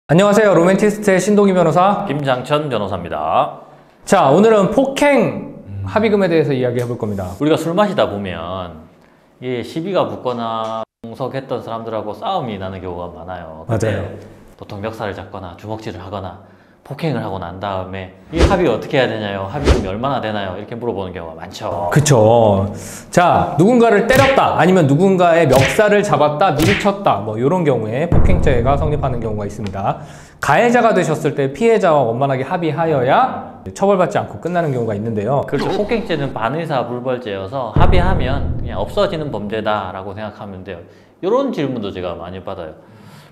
안녕하세요. 로맨티스트의 신동희 변호사 김장천 변호사입니다. 자, 오늘은 폭행 합의금에 대해서 이야기해 볼 겁니다. 우리가 술 마시다 보면 이게 시비가 붙거나 동석했던 사람들하고 싸움이 나는 경우가 많아요. 맞아요. 보통 멱살을 잡거나 주먹질을 하거나 폭행을 하고 난 다음에 이 합의 어떻게 해야 되냐요? 합의금이 얼마나 되나요? 이렇게 물어보는 경우가 많죠. 그쵸. 자, 누군가를 때렸다 아니면 누군가의 멱살을 잡았다 밀쳤다 뭐 이런 경우에 폭행죄가 성립하는 경우가 있습니다. 가해자가 되셨을 때 피해자와 원만하게 합의하여야 처벌받지 않고 끝나는 경우가 있는데요. 그렇죠. 폭행죄는 반의사 불벌죄여서 합의하면 그냥 없어지는 범죄다라고 생각하면 돼요. 이런 질문도 제가 많이 받아요.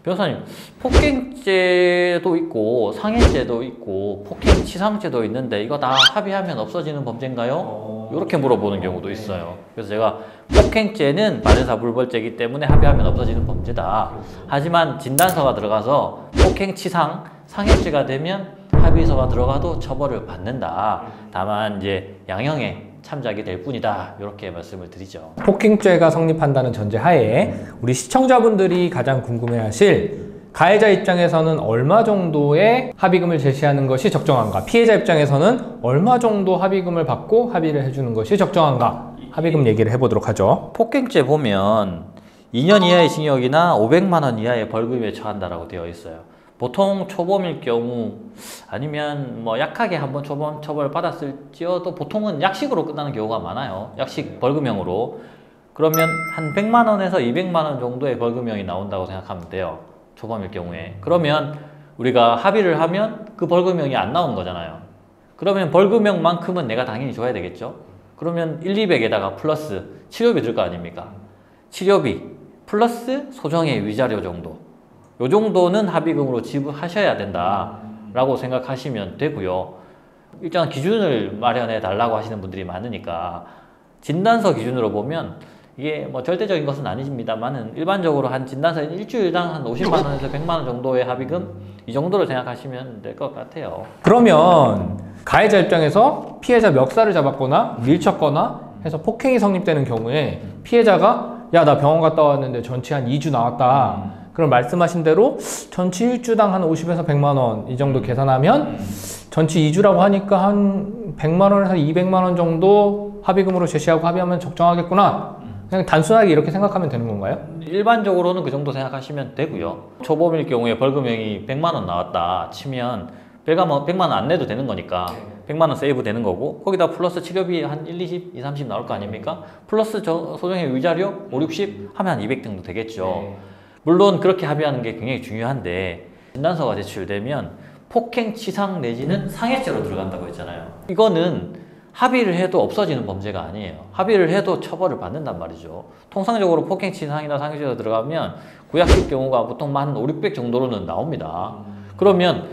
변호사님, 폭행죄도 있고 상해죄도 있고 폭행치상죄도 있는데 이거 다 합의하면 없어지는 범죄인가요? 이렇게 물어보는 경우도 있어요. 그래서 제가 폭행죄는 반의사불벌죄이기 때문에 합의하면 없어지는 범죄다. 하지만 진단서가 들어가서 폭행치상, 상해죄가 되면 합의서가 들어가도 처벌을 받는다. 다만 이제 양형에 참작이 될 뿐이다. 이렇게 말씀을 드리죠. 폭행죄가 성립한다는 전제 하에 우리 시청자분들이 가장 궁금해하실 가해자 입장에서는 얼마 정도의 합의금을 제시하는 것이 적정한가, 피해자 입장에서는 얼마 정도 합의금을 받고 합의를 해주는 것이 적정한가, 합의금 얘기를 해보도록 하죠. 폭행죄 보면 2년 이하의 징역이나 500만 원 이하의 벌금에 처한다라고 되어 있어요. 보통 초범일 경우 아니면 뭐 약하게 한번 초범 처벌 받았을지어도 보통은 약식으로 끝나는 경우가 많아요. 약식 벌금형으로. 그러면 한 100만 원에서 200만 원 정도의 벌금형이 나온다고 생각하면 돼요. 초범일 경우에. 그러면 우리가 합의를 하면 그 벌금형이 안 나오는 거잖아요. 그러면 벌금형만큼은 내가 당연히 줘야 되겠죠. 그러면 1, 200에다가 플러스 치료비 들 거 아닙니까? 치료비 플러스 소정의 위자료 정도. 요 정도는 합의금으로 지불하셔야 된다라고 생각하시면 되고요. 일정한 기준을 마련해 달라고 하시는 분들이 많으니까 진단서 기준으로 보면 이게 뭐 절대적인 것은 아니십니다만은 일반적으로 한 진단서는 일주일당 한 50만 원에서 100만 원 정도의 합의금 이 정도를 생각하시면 될 것 같아요. 그러면 가해자 입장에서 피해자 멱살을 잡았거나 밀쳤거나 해서 폭행이 성립되는 경우에 피해자가 야, 나 병원 갔다 왔는데 전치 한 2주 나왔다. 그럼 말씀하신 대로 전치 1주당 한 50에서 100만 원 이 정도 계산하면 전치 2주라고 하니까 한 100만 원에서 200만 원 정도 합의금으로 제시하고 합의하면 적정하겠구나. 그냥 단순하게 이렇게 생각하면 되는 건가요? 일반적으로는 그 정도 생각하시면 되고요. 초범일 경우에 벌금형이 100만 원 나왔다 치면 100만 원 안 내도 되는 거니까 100만 원 세이브 되는 거고 거기다 플러스 치료비 한 1, 20, 2, 30 나올 거 아닙니까? 플러스 소정의 위자료 5, 60 하면 한 200 정도 되겠죠. 물론 그렇게 합의하는 게 굉장히 중요한데 진단서가 제출되면 폭행치상 내지는 상해죄로 들어간다고 했잖아요. 이거는 합의를 해도 없어지는 범죄가 아니에요. 합의를 해도 처벌을 받는단 말이죠. 통상적으로 폭행치상이나 상해죄로 들어가면 구약식 경우가 보통 한 5, 600 정도로는 나옵니다. 그러면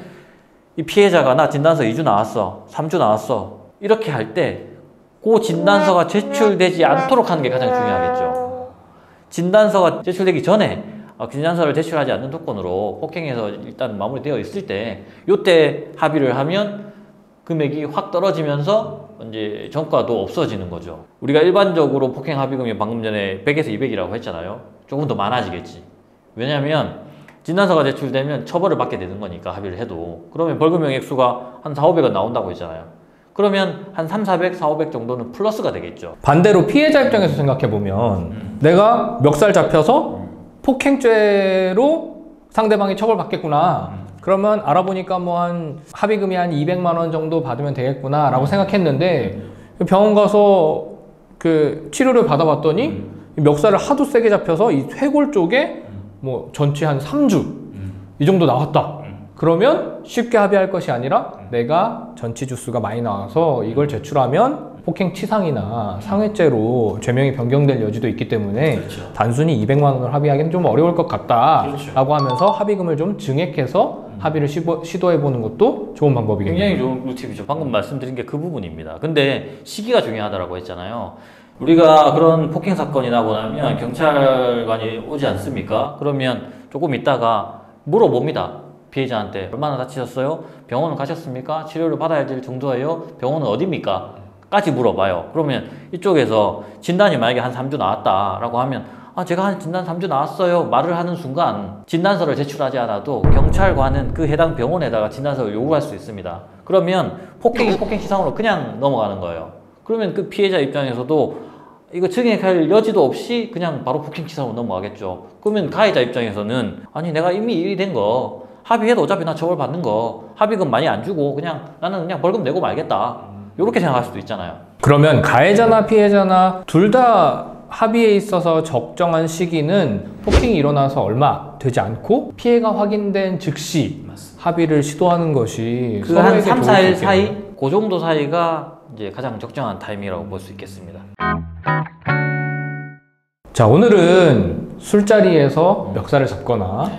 이 피해자가 나 진단서 2주 나왔어, 3주 나왔어 이렇게 할 때 그 진단서가 제출되지 않도록 하는 게 가장 중요하겠죠. 진단서가 제출되기 전에 진단서를 제출하지 않는 조건으로 폭행해서 일단 마무리되어 있을 때 이때 합의를 하면 금액이 확 떨어지면서 이제 전과도 없어지는 거죠. 우리가 일반적으로 폭행 합의금이 방금 전에 100에서 200이라고 했잖아요. 조금 더 많아지겠지. 왜냐하면 진단서가 제출되면 처벌을 받게 되는 거니까 합의를 해도. 그러면 벌금형 액수가 한 4, 500은 나온다고 했잖아요. 그러면 한 3, 400, 4, 500 정도는 플러스가 되겠죠. 반대로 피해자 입장에서 생각해보면 내가 멱살 잡혀서 폭행죄로 상대방이 처벌받겠구나. 그러면 알아보니까 뭐 한 합의금이 한 200만 원 정도 받으면 되겠구나 라고 생각했는데 병원 가서 그 치료를 받아봤더니 멱살을 하도 세게 잡혀서 이 쇄골 쪽에 뭐 전치 한 3주 이 정도 나왔다. 그러면 쉽게 합의할 것이 아니라 내가 전치 주수가 많이 나와서 이걸 제출하면 폭행치상이나 상해죄로 죄명이 변경될 여지도 있기 때문에 그렇죠. 단순히 200만 원을 합의하기는 좀 어려울 것 같다라고 그렇죠. 하면서 합의금을 좀 증액해서 합의를 시도해보는 것도 좋은 방법이겠네요. 굉장히 좋은 꿀팁이죠. 방금 말씀드린 게 그 부분입니다. 근데 시기가 중요하다고 했잖아요. 우리가 그런 폭행 사건이 나고 나면 경찰관이 오지 않습니까? 그러면 조금 있다가 물어봅니다. 피해자한테 얼마나 다치셨어요? 병원은 가셨습니까? 치료를 받아야 될 정도예요? 병원은 어디입니까? 까지 물어봐요. 그러면 이쪽에서 진단이 만약에 한 3주 나왔다라고 하면 제가 한 진단 3주 나왔어요 말을 하는 순간 진단서를 제출하지 않아도 경찰관은 그 해당 병원에다가 진단서를 요구할 수 있습니다. 그러면 폭행이 폭행치상으로 그냥 넘어가는 거예요. 그러면 그 피해자 입장에서도 이거 증액할 여지도 없이 그냥 바로 폭행치상으로 넘어가겠죠. 그러면 가해자 입장에서는 아니 내가 이미 일이 된 거 합의해도 어차피 나 처벌받는 거 합의금 많이 안 주고 그냥 나는 그냥 벌금 내고 말겠다 이렇게 생각할 수도 있잖아요. 그러면 가해자나 피해자나 둘 다 합의에 있어서 적정한 시기는 폭행이 일어나서 얼마 되지 않고 피해가 확인된 즉시 합의를 시도하는 것이 그 한 서로에게 3, 좋을 4일 수 사이 있겠네요. 그 정도 사이가 이제 가장 적정한 타이밍이라고 볼 수 있겠습니다. 자, 오늘은 술자리에서 멱살을 잡거나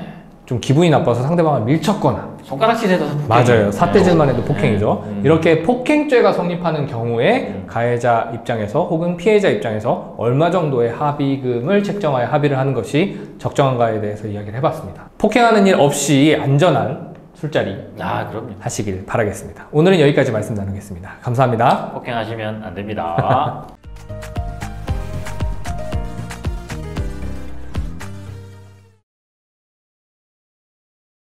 좀 기분이 나빠서 상대방을 밀쳤거나 손가락질해도 맞아요. 삿대질만 해도 폭행이죠. 네. 이렇게 폭행죄가 성립하는 경우에 가해자 입장에서 혹은 피해자 입장에서 얼마 정도의 합의금을 책정하여 합의를 하는 것이 적정한가에 대해서 이야기를 해봤습니다. 폭행하는 일 없이 안전한 술자리 그럼요. 하시길 바라겠습니다. 오늘은 여기까지 말씀 나누겠습니다. 감사합니다. 폭행하시면 안 됩니다.